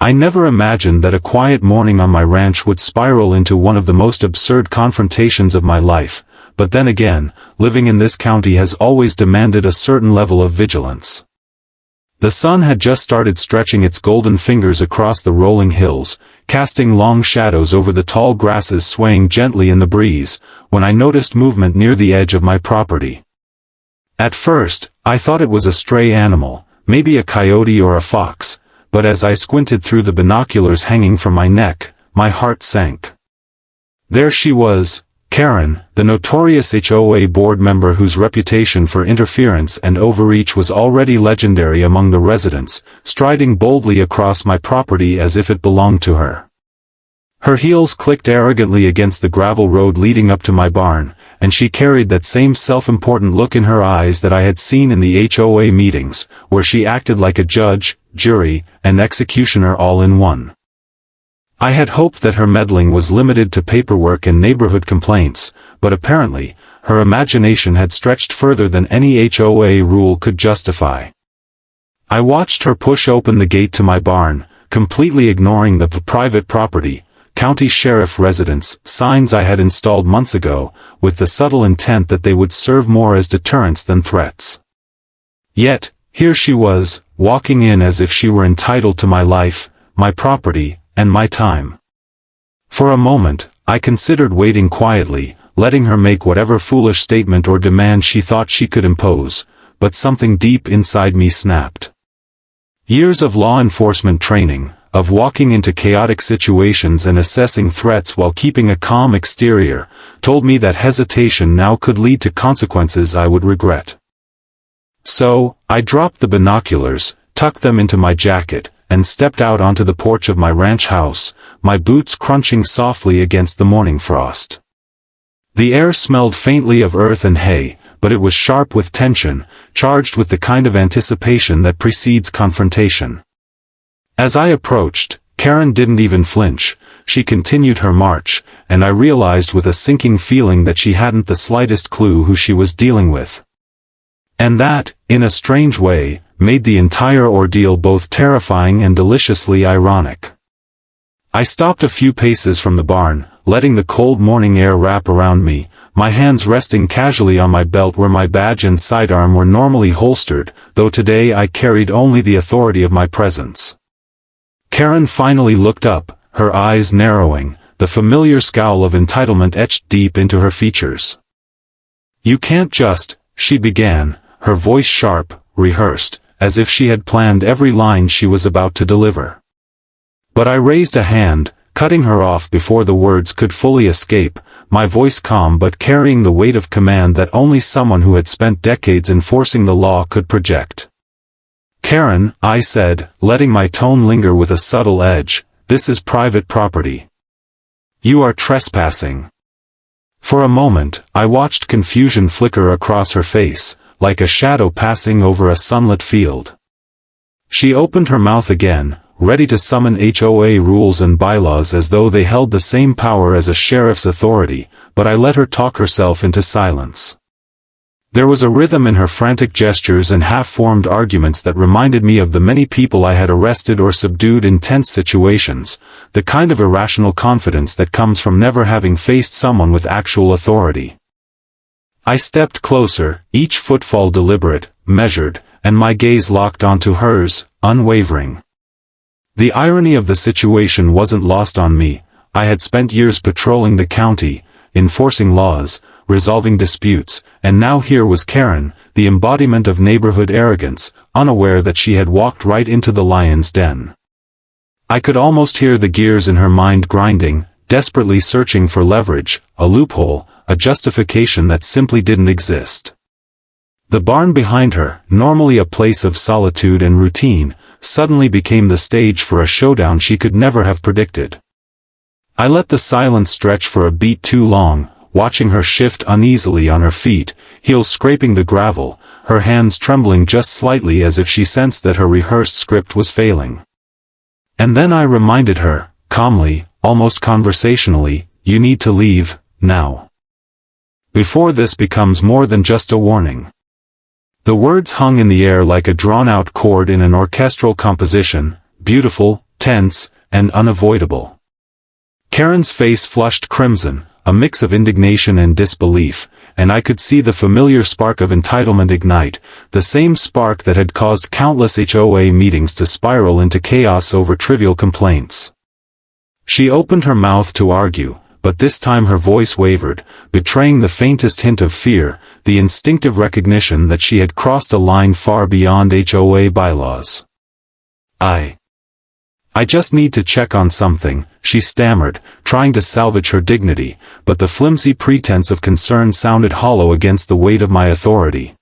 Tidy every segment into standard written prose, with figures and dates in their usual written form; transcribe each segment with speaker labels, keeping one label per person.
Speaker 1: I never imagined that a quiet morning on my ranch would spiral into one of the most absurd confrontations of my life, but then again, living in this county has always demanded a certain level of vigilance. The sun had just started stretching its golden fingers across the rolling hills, casting long shadows over the tall grasses swaying gently in the breeze, when I noticed movement near the edge of my property. At first, I thought it was a stray animal, maybe a coyote or a fox, but as I squinted through the binoculars hanging from my neck, my heart sank. There she was, Karen, the notorious HOA board member whose reputation for interference and overreach was already legendary among the residents, striding boldly across my property as if it belonged to her. Her heels clicked arrogantly against the gravel road leading up to my barn, and she carried that same self-important look in her eyes that I had seen in the HOA meetings, where she acted like a judge, jury, and executioner all in one. I had hoped that her meddling was limited to paperwork and neighborhood complaints, but apparently, her imagination had stretched further than any HOA rule could justify. I watched her push open the gate to my barn, completely ignoring the private property, county sheriff residence signs I had installed months ago, with the subtle intent that they would serve more as deterrents than threats. Yet, here she was, walking in as if she were entitled to my life, my property, and my time. For a moment, I considered waiting quietly, letting her make whatever foolish statement or demand she thought she could impose, but something deep inside me snapped. Years of law enforcement training, of walking into chaotic situations and assessing threats while keeping a calm exterior, told me that hesitation now could lead to consequences I would regret. So, I dropped the binoculars, tucked them into my jacket, and stepped out onto the porch of my ranch house, my boots crunching softly against the morning frost. The air smelled faintly of earth and hay, but it was sharp with tension, charged with the kind of anticipation that precedes confrontation. As I approached, Karen didn't even flinch. She continued her march, and I realized with a sinking feeling that she hadn't the slightest clue who she was dealing with. And that, in a strange way, made the entire ordeal both terrifying and deliciously ironic. I stopped a few paces from the barn, letting the cold morning air wrap around me, my hands resting casually on my belt where my badge and sidearm were normally holstered, though today I carried only the authority of my presence. Karen finally looked up, her eyes narrowing, the familiar scowl of entitlement etched deep into her features. "You can't just," she began, her voice sharp, rehearsed, as if she had planned every line she was about to deliver. But I raised a hand, cutting her off before the words could fully escape, my voice calm but carrying the weight of command that only someone who had spent decades enforcing the law could project. "Karen," I said, letting my tone linger with a subtle edge, "this is private property. You are trespassing." For a moment, I watched confusion flicker across her face, like a shadow passing over a sunlit field. She opened her mouth again, ready to summon HOA rules and bylaws as though they held the same power as a sheriff's authority, but I let her talk herself into silence. There was a rhythm in her frantic gestures and half-formed arguments that reminded me of the many people I had arrested or subdued in tense situations, the kind of irrational confidence that comes from never having faced someone with actual authority. I stepped closer, each footfall deliberate, measured, and my gaze locked onto hers, unwavering. The irony of the situation wasn't lost on me. I had spent years patrolling the county, enforcing laws, resolving disputes, and now here was Karen, the embodiment of neighborhood arrogance, unaware that she had walked right into the lion's den. I could almost hear the gears in her mind grinding, desperately searching for leverage, a loophole, a justification that simply didn't exist. The barn behind her, normally a place of solitude and routine, suddenly became the stage for a showdown she could never have predicted. I let the silence stretch for a beat too long, watching her shift uneasily on her feet, heels scraping the gravel, her hands trembling just slightly as if she sensed that her rehearsed script was failing. And then I reminded her, calmly, almost conversationally, "You need to leave, now. Before this becomes more than just a warning." The words hung in the air like a drawn-out chord in an orchestral composition, beautiful, tense, and unavoidable. Karen's face flushed crimson, a mix of indignation and disbelief, and I could see the familiar spark of entitlement ignite, the same spark that had caused countless HOA meetings to spiral into chaos over trivial complaints. She opened her mouth to argue, but this time her voice wavered, betraying the faintest hint of fear, the instinctive recognition that she had crossed a line far beyond HOA bylaws. I just need to check on something, she stammered, trying to salvage her dignity, but the flimsy pretense of concern sounded hollow against the weight of my authority.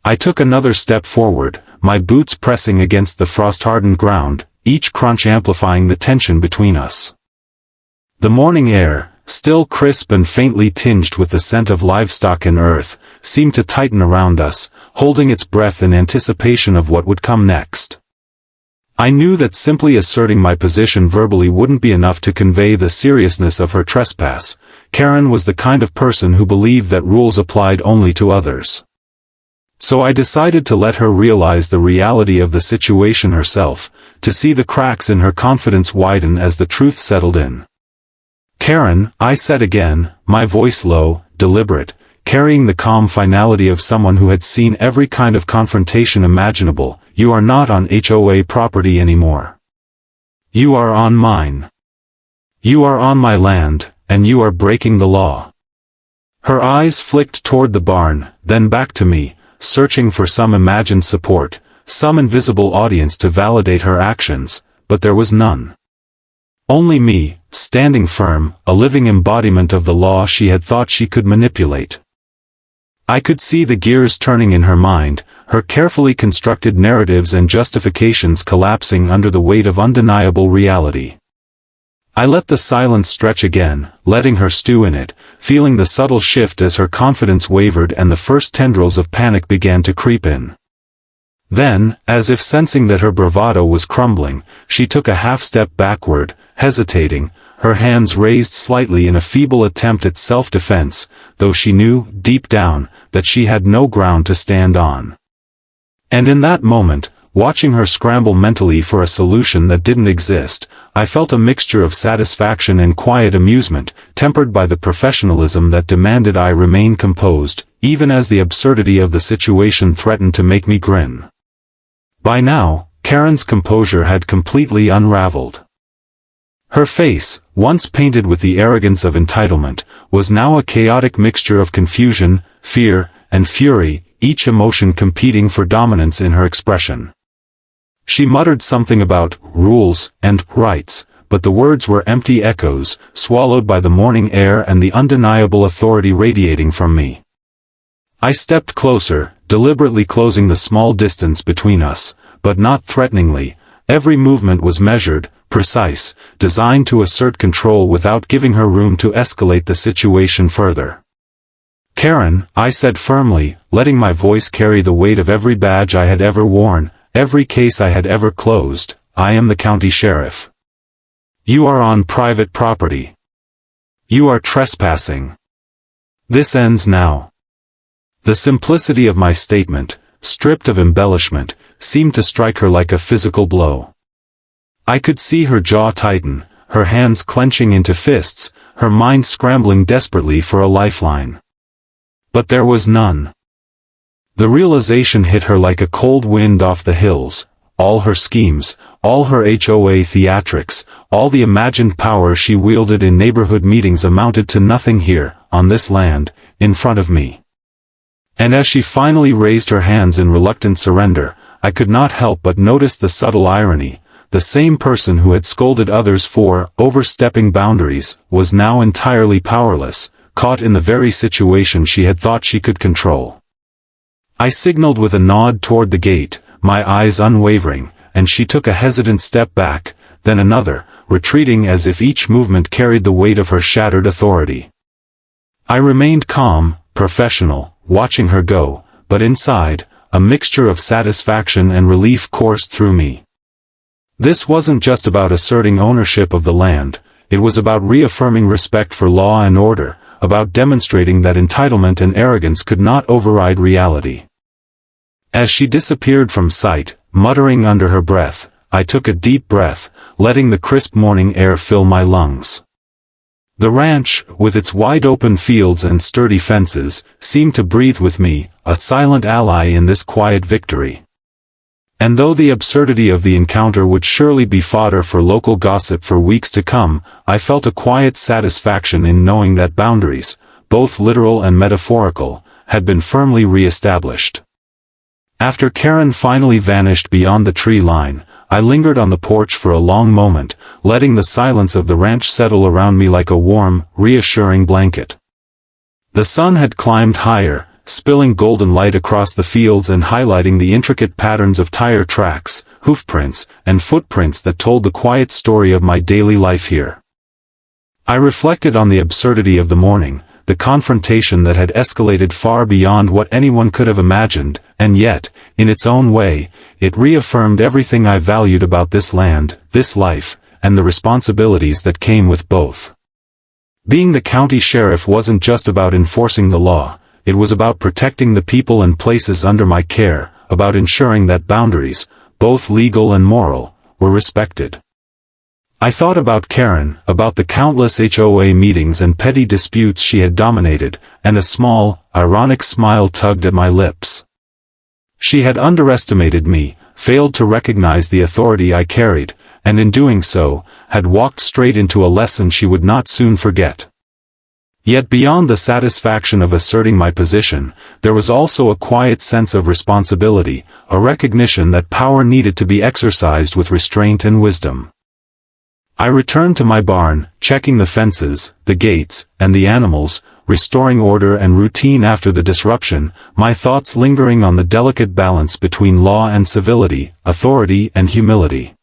Speaker 1: I took another step forward, my boots pressing against the frost-hardened ground, each crunch amplifying the tension between us. The morning air, still crisp and faintly tinged with the scent of livestock and earth, seemed to tighten around us, holding its breath in anticipation of what would come next. I knew that simply asserting my position verbally wouldn't be enough to convey the seriousness of her trespass. Karen was the kind of person who believed that rules applied only to others. So I decided to let her realize the reality of the situation herself, to see the cracks in her confidence widen as the truth settled in. "Karen," I said again, my voice low, deliberate, carrying the calm finality of someone who had seen every kind of confrontation imaginable, "you are not on HOA property anymore. You are on mine. You are on my land, and you are breaking the law." Her eyes flicked toward the barn, then back to me, searching for some imagined support, some invisible audience to validate her actions, but there was none. Only me, standing firm, a living embodiment of the law she had thought she could manipulate. I could see the gears turning in her mind, her carefully constructed narratives and justifications collapsing under the weight of undeniable reality. I let the silence stretch again, letting her stew in it, feeling the subtle shift as her confidence wavered and the first tendrils of panic began to creep in. Then, as if sensing that her bravado was crumbling, she took a half-step backward, hesitating, her hands raised slightly in a feeble attempt at self-defense, though she knew, deep down, that she had no ground to stand on. And in that moment, watching her scramble mentally for a solution that didn't exist, I felt a mixture of satisfaction and quiet amusement, tempered by the professionalism that demanded I remain composed, even as the absurdity of the situation threatened to make me grin. By now, Karen's composure had completely unraveled. Her face, once painted with the arrogance of entitlement, was now a chaotic mixture of confusion, fear, and fury, each emotion competing for dominance in her expression. She muttered something about rules and rights, but the words were empty echoes, swallowed by the morning air and the undeniable authority radiating from me. I stepped closer, deliberately closing the small distance between us, but not threateningly. Every movement was measured, precise, designed to assert control without giving her room to escalate the situation further. "Karen," I said firmly, letting my voice carry the weight of every badge I had ever worn, every case I had ever closed, "I am the county sheriff. You are on private property. You are trespassing. This ends now." The simplicity of my statement, stripped of embellishment, seemed to strike her like a physical blow. I could see her jaw tighten, her hands clenching into fists, her mind scrambling desperately for a lifeline. But there was none. The realization hit her like a cold wind off the hills. All her schemes, all her HOA theatrics, all the imagined power she wielded in neighborhood meetings amounted to nothing here, on this land, in front of me. And as she finally raised her hands in reluctant surrender, I could not help but notice the subtle irony. The same person who had scolded others for overstepping boundaries was now entirely powerless, caught in the very situation she had thought she could control. I signaled with a nod toward the gate, my eyes unwavering, and she took a hesitant step back, then another, retreating as if each movement carried the weight of her shattered authority. I remained calm, professional, watching her go, but inside, a mixture of satisfaction and relief coursed through me. This wasn't just about asserting ownership of the land, it was about reaffirming respect for law and order, about demonstrating that entitlement and arrogance could not override reality. As she disappeared from sight, muttering under her breath, I took a deep breath, letting the crisp morning air fill my lungs. The ranch, with its wide-open fields and sturdy fences, seemed to breathe with me, a silent ally in this quiet victory. And though the absurdity of the encounter would surely be fodder for local gossip for weeks to come, I felt a quiet satisfaction in knowing that boundaries, both literal and metaphorical, had been firmly re-established. After Karen finally vanished beyond the tree line, I lingered on the porch for a long moment, letting the silence of the ranch settle around me like a warm, reassuring blanket. The sun had climbed higher, spilling golden light across the fields and highlighting the intricate patterns of tire tracks, hoofprints, and footprints that told the quiet story of my daily life here. I reflected on the absurdity of the morning, the confrontation that had escalated far beyond what anyone could have imagined, and yet, in its own way, it reaffirmed everything I valued about this land, this life, and the responsibilities that came with both. Being the county sheriff wasn't just about enforcing the law, it was about protecting the people and places under my care, about ensuring that boundaries, both legal and moral, were respected. I thought about Karen, about the countless HOA meetings and petty disputes she had dominated, and a small, ironic smile tugged at my lips. She had underestimated me, failed to recognize the authority I carried, and in doing so, had walked straight into a lesson she would not soon forget. Yet beyond the satisfaction of asserting my position, there was also a quiet sense of responsibility, a recognition that power needed to be exercised with restraint and wisdom. I returned to my barn, checking the fences, the gates, and the animals, restoring order and routine after the disruption, my thoughts lingering on the delicate balance between law and civility, authority and humility.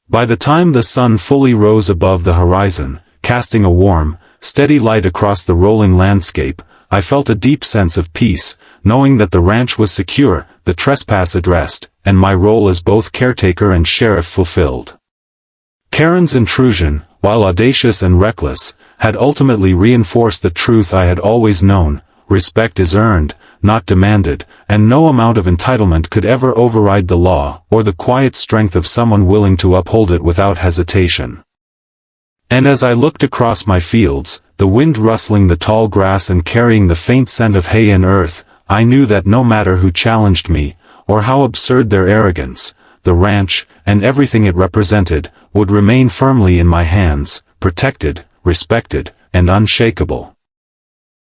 Speaker 1: By the time the sun fully rose above the horizon, casting a warm, steady light across the rolling landscape, I felt a deep sense of peace, knowing that the ranch was secure, the trespass addressed, and my role as both caretaker and sheriff fulfilled. Karen's intrusion, while audacious and reckless, had ultimately reinforced the truth I had always known: respect is earned, not demanded, and no amount of entitlement could ever override the law or the quiet strength of someone willing to uphold it without hesitation. And as I looked across my fields, the wind rustling the tall grass and carrying the faint scent of hay and earth, I knew that no matter who challenged me, or how absurd their arrogance, the ranch, and everything it represented, would remain firmly in my hands, protected, respected, and unshakable.